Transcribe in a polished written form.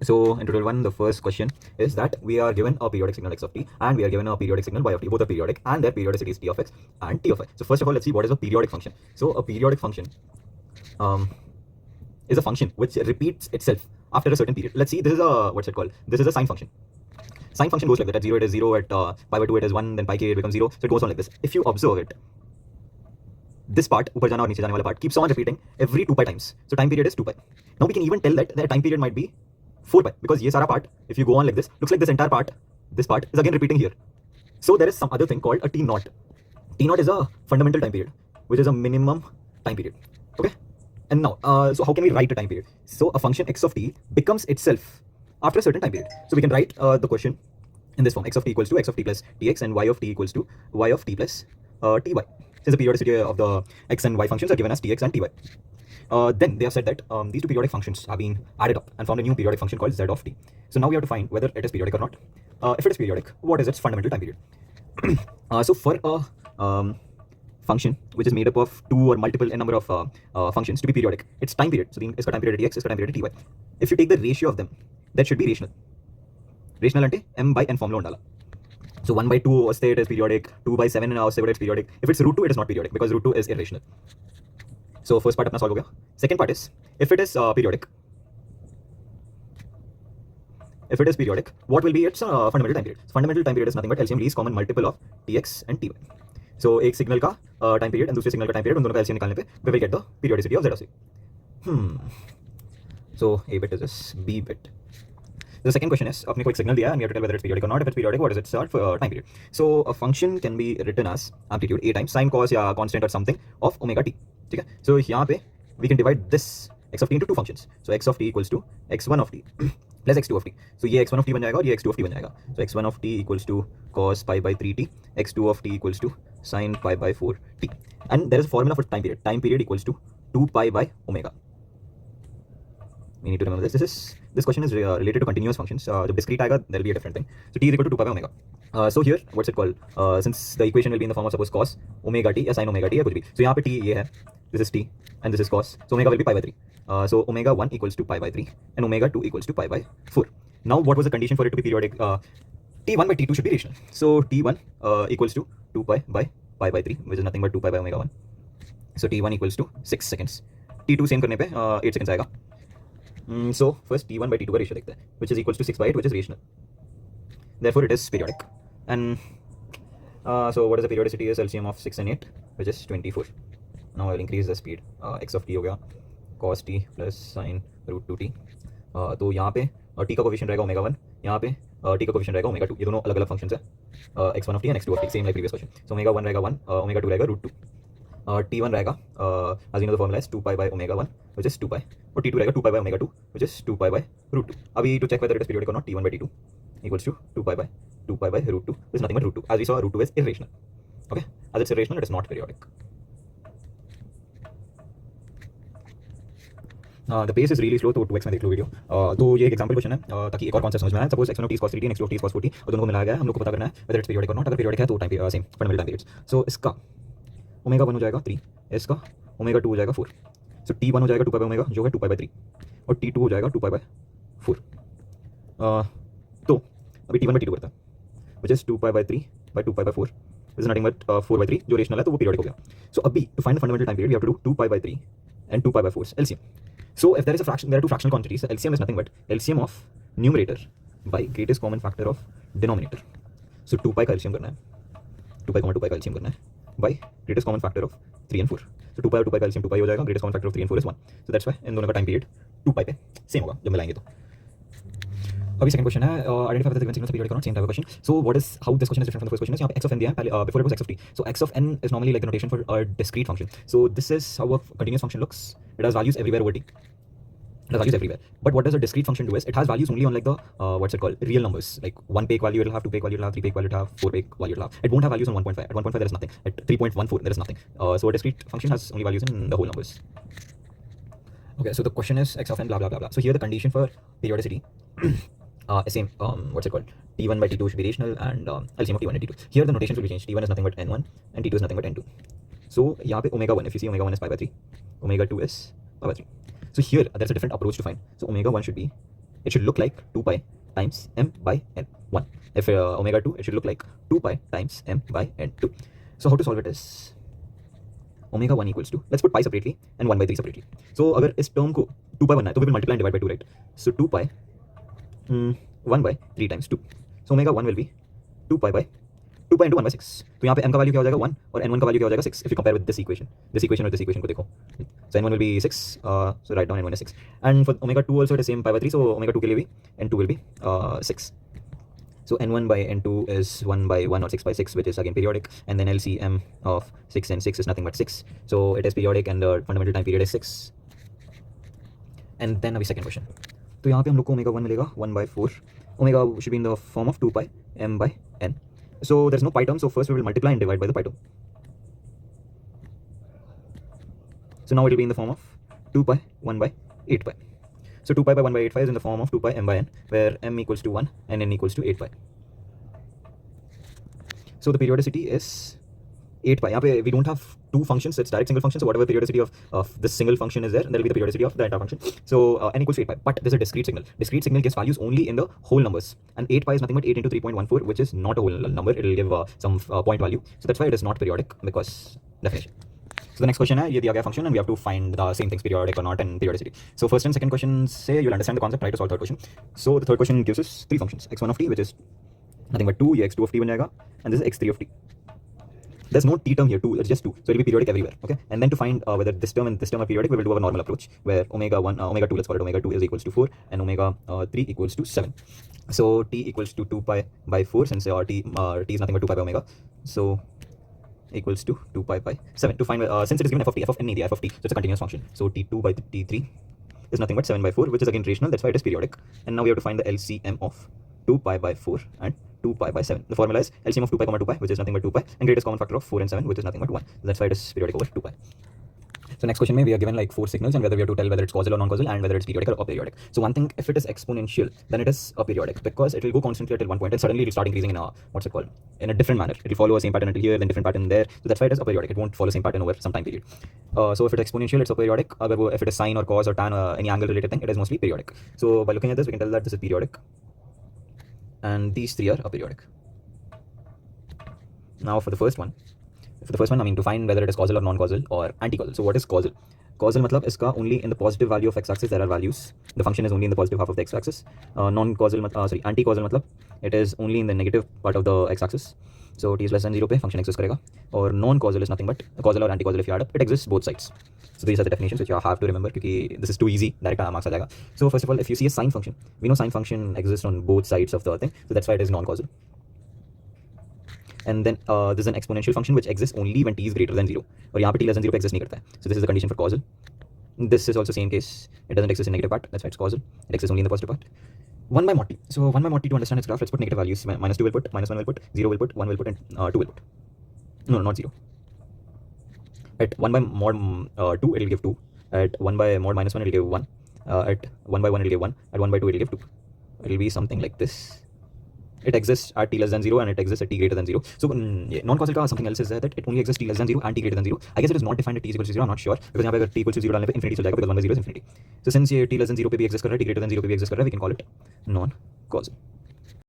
So in tutorial 1, the first question is that we are given a periodic signal x of t and we are given a periodic signal y of t. Both are periodic and their periodicity is t of x and t of y. So first of all, let's see what is a periodic function. So a periodic function is a function which repeats itself after a certain period. Let's see, this is a, what's it called? This is a sine function. Sine function goes like that. At 0 it is 0, at pi by 2 it is 1, then pi k it becomes 0. So it goes on like this. If you observe it, this part, ऊपर जाना और नीचे जाने वाला part, keeps on repeating every 2 pi times. So time period is 2 pi. Now we can even tell that the time period might be 4 pi because ये सारा part, if you go on like this, looks like this entire part, this part is again repeating here. So there is some other thing called a t naught. T naught is a fundamental time period, which is a minimum time period. Okay. And now, so how can we write a time period? So a function x of t becomes itself after a certain time period. So we can write the question in this form: x of t equals to x of t plus tx, and y of t equals to y of t plus ty. Since the periodicity of the x and y functions are given as tx and ty. Then they have said that these two periodic functions have been added up and formed a new periodic function called z of t. So now we have to find whether it is periodic or not. If it is periodic, what is its fundamental time period? So for a function which is made up of two or multiple n number of functions to be periodic, its time period, so iska time period tx, iska time period ty. If you take the ratio of them, that should be rational. Rational ante m by n form lo undala. So 1 by 2 say it is periodic, 2 by 7 say it is periodic. If it's root 2, it is not periodic because root 2 is irrational. So first part apna solve ho gaya. Second part is, if it is periodic, what will be its fundamental time period? So fundamental time period is nothing but LCM least common multiple of tx and ty. So एक signal का time period and दूसरे signal का time period, उन दोनों का LCM निकालने पे we will get the periodicity of z of c. So a bit is this, b bit. The second question is, अपने को एक सिग्नल दिया है and we have to tell whether it's periodic or not. If it's periodic, what is its time period? So a function can be written as amplitude a times sine cos या constant or something of omega t. ठीक है? So यहाँ पे we can divide this x of t into two functions. So x of t equals to x1 of t plus x2 of t. So ये x1 of t बन जाएगा और ये x2 of t बन जाएगा. So x1 of t equals to cos pi by 3t, x2 of t equals to sine pi by 4t. And there is a formula for time period. Time period equals to 2 pi by omega. We need to remember this. This question is related to continuous functions. The discrete आएगा, there will be a different thing. So t is equal to 2 pi by omega. So here, what's it called? Since the equation will be in the form of suppose cos omega t या sin omega t या कुछ भी. So यहाँ पे t ये है, this is t and this is cos. So omega will be pi by 3. So omega 1 equals to pi by 3 and omega 2 equals to pi by 4. Now what was the condition for it to be periodic? t1 by t2 should be rational. So t1 equals to 2 pi by 3, which is nothing but 2 pi by omega 1. So t1 equals to 6 seconds. t2 same करने पे 8 seconds आएगा. So first t1 by t2 का ratio देखते हैं, which is equals to 6 by 8, which is rational. Therefore it is periodic. And so what is the periodicity? Is LCM of 6 and 8, which is 24. Now I will increase the speed. X of t हो गया cos t plus sin root 2t. तो यहाँ पे t का coefficient रहेगा omega 1, यहाँ पे t का कोफिशिएंट रहेगा ओमेगा 2. ये दोनों अलग अलग फंक्शंस है, x1 of t and x2 of t, same like previous question. So omega 1 रहेगा 1, ओमेगा 2 रहेगा रूट 2. t1 रहेगा as you know the formula is 2 pi by omega 1, which is 2 pi, और t2 रहेगा 2 pi by omega 2, which is 2 pi by root 2. अभी to check whether it is periodic or not, t1 by t2 equals to 2 pi by root 2, which is nothing but root 2. As we saw, root 2 is irrational. Okay, as it's irrational, it is not periodic. The pace is really slow, तो 2x में देख लो video. तो ये एक example question है ताकि एक और कॉन्सेप्ट समझ में आए. Suppose x1 of t is cos 3t and x2 of t is cos 4t, और दोनों को मिलाया गया है. हम लोग को पता करना है whether it's periodic or not. अगर periodic है तो time same fundamental time periods. So इसका ओमेगा 1 हो जाएगा 3, इसका ओमेगा 2 हो जाएगा 4. सो t1 हो जाएगा 2 pi by ओमेगा जो है 2 pi by 3, और t2 हो जाएगा 2 pi by 4. तो अभी t1 by t2 करता है, which is 2 pi by 3 by 2 pi by 4, which is nothing but 4 by 3 जो रेशनल है, तो वो पीरियडिक हो गया. सो अभी to find the fundamental time period, we have to do 2 pi by 3 and 2 pi by 4's LCM. So if there is a fraction, there are two fractional quantities. The LCM is nothing but LCM of numerator by greatest common factor of denominator. So 2 pi का LCM करना है, 2 pi 2 pi का LCM करना है by greatest common factor of 3 and 4. So 2 pi और 2 pi का LCM 2 pi हो जाएगा, greatest common factor of 3 and 4 is 1. So that's why इन दोनों का time period 2 pi पे सेम होगा जब मिलाएंगे तो. अभी सेकंड क्वेश्चन है, identify whether the given signals are periodic or not. Same type of question. So what is, how this question is different from the first question is, यहाँ पे x of n दिया है, before it was x of t. So x of n is normally like the notation for a discrete function. So this is how a continuous function looks. It has values everywhere over t. It has values everywhere. But what does a discrete function do is, it has values only on like the what's it called, real numbers. Like 1 peak value it will have, 2 peak value it will have, 3 peak value it will have, 4 peak value it will have. It won't have values on 1.5. At 1.5 there is nothing. At 3.14 there is nothing. So a discrete function has only values in the whole numbers. Okay, so the question is x of n blah blah blah blah. So here the condition for periodicity is same. What's it called? t1 by t2 should be rational, and LCM of t1 and t2. Here the notations will be changed. t1 is nothing but n1 and t2 is nothing but n2. So यहाँ पे omega 1, if you see omega 1 is pi by 3, omega 2 is pi by 3. So here there's a different approach to find. So omega 1 should be it should look like 2 pi times m by n 1. If omega 2, it should look like 2 pi times m by n 2. So how to solve it is omega 1 equals to, let's put pi separately and 1 by 3 separately. So अगर इस term को 2 by 1 है तो we will multiply and divide by 2, right? So 2 pi 1 by 3 times 2. So omega 1 will be 2 pi into 1 by 6. तो यहाँ पे m का value क्या हो जाएगा 1 और n1 का वैल्यू क्या हो जाएगा 6 if you compare with this equation और this equation को देखो. So n1 will be 6, so write down n1 is 6. And for omega 2 also it is same pi by 3, so omega 2 के लिए भी n2 will be 6. So n1 by n2 is 1 by 1 or 6 by 6, which is again periodic, and then LCM of 6 and 6 is nothing but 6. So it is periodic and the fundamental time period is 6. And then अभी second question. तो यहाँ पे हम लोग को omega 1 मिलेगा 1 by 4. Omega should be in the form of 2 pi m by n. So there's no pi term, so first we will multiply and divide by the pi term. So now it will be in the form of 2 pi 1 by 8 pi. So 2 pi by 1 by 8 pi is in the form of 2 pi m by n, where m equals to 1 and n equals to 8 pi. So the periodicity is 8 pi. Here we don't have two functions, it's direct single function, so whatever periodicity of this single function is there, there will be the periodicity of the entire function. So n equals to 8 pi, but there's a discrete signal. Discrete signal gives values only in the whole numbers, and 8 pi is nothing but 8 into 3.14, which is not a whole number, it will give some point value. So that's why it is not periodic, because definition. So the next question is, ये दिया गया function and we have to find the same things, periodic or not and periodicity. So first and second questions say you'll understand the concept, try to solve third question. So the third question gives us three functions, x1 of t, which is nothing but 2, ये x2 of t बन जाएगा, and this is x3 of t. There's no t term here, 2, it's just 2, so it will be periodic everywhere, okay? And then to find whether this term and this term are periodic, we will do a normal approach, where omega 2, let's call it omega 2 is equals to 4, and omega 3 equals to 7. So t equals to 2 pi by 4, since t is nothing but 2 pi by omega, so equals to 2 pi by 7. To find, since it is given f of n नहीं दिया, f of t, so it's a continuous function. So t2 by t3 is nothing but 7 by 4, which is again rational, that's why it is periodic. And now we have to find the LCM of 2 pi by 4 and 2 pi by 7. The formula is LCM of 2 pi comma 2 pi, which is nothing but 2 pi, and greatest common factor of 4 and 7, which is nothing but 1. So that's why it is periodic over 2 pi. So next question, we are given like 4 signals, and whether we have to tell whether it's causal or non-causal, and whether it's periodic or aperiodic. So one thing, if it is exponential, then it is aperiodic, because it will go constantly until one point, and suddenly it will start increasing in a, what's it called, in a different manner. It will follow the same pattern until here, then different pattern there. So that's why it is aperiodic. It won't follow the same pattern over some time period. So if it is exponential, it's aperiodic. If it is sine or cos or tan, any angle related thing, it is mostly periodic. So by looking at this, we can tell that this is periodic, and these three are aperiodic. Now for the first one, I mean to find whether it is causal or non-causal or anti-causal. So what is causal? Causal matlab iska only in the positive value of x-axis there are values. The function is only in the positive half of the x-axis. Non-causal, anti-causal matlab it is only in the negative part of the x-axis. So t is less than 0 पे function exists करेगा. Or non-causal is nothing but causal or anti-causal, if you add up, it exists both sides. So these are the definitions which you have to remember, because this is too easy, direct marks आ जाएगा. So first of all, if you see a sine function, we know sine function exists on both sides of the thing, so that's why it is non-causal. And then this is an exponential function which exists only when t is greater than 0. और यहाँ पे t less than 0 पे exist नहीं करता है. So this is the condition for causal. This is also same case. It doesn't exist in negative part. That's why it's causal. It exists only in the positive part. 1 by mod t. So 1 by mod t, to understand its graph, let's put negative values. -2 will put, -1 will put, 0 will put, 1 will put, and 2 will put. No, not 0. At 1 by mod 2, it will give 2. At 1 by mod -1, it will give 1. At 1 by 1, it will give 1. At 1 by 2, it will give 2. It will be something like this. It exists at t less than 0 and it exists at t greater than 0. So non-causal का something else is that it only exists t less than 0 and t greater than 0. I guess it is not defined at t equals to 0. I'm not sure, because यहाँ पे अगर t equals to 0 डालने पे infinity चल जाएगा, because 1 by 0 is infinity. So since ये t less than 0 पे भी exist कर रहा है, t greater than 0 पे भी exist कर रहा है, we can call it non-causal.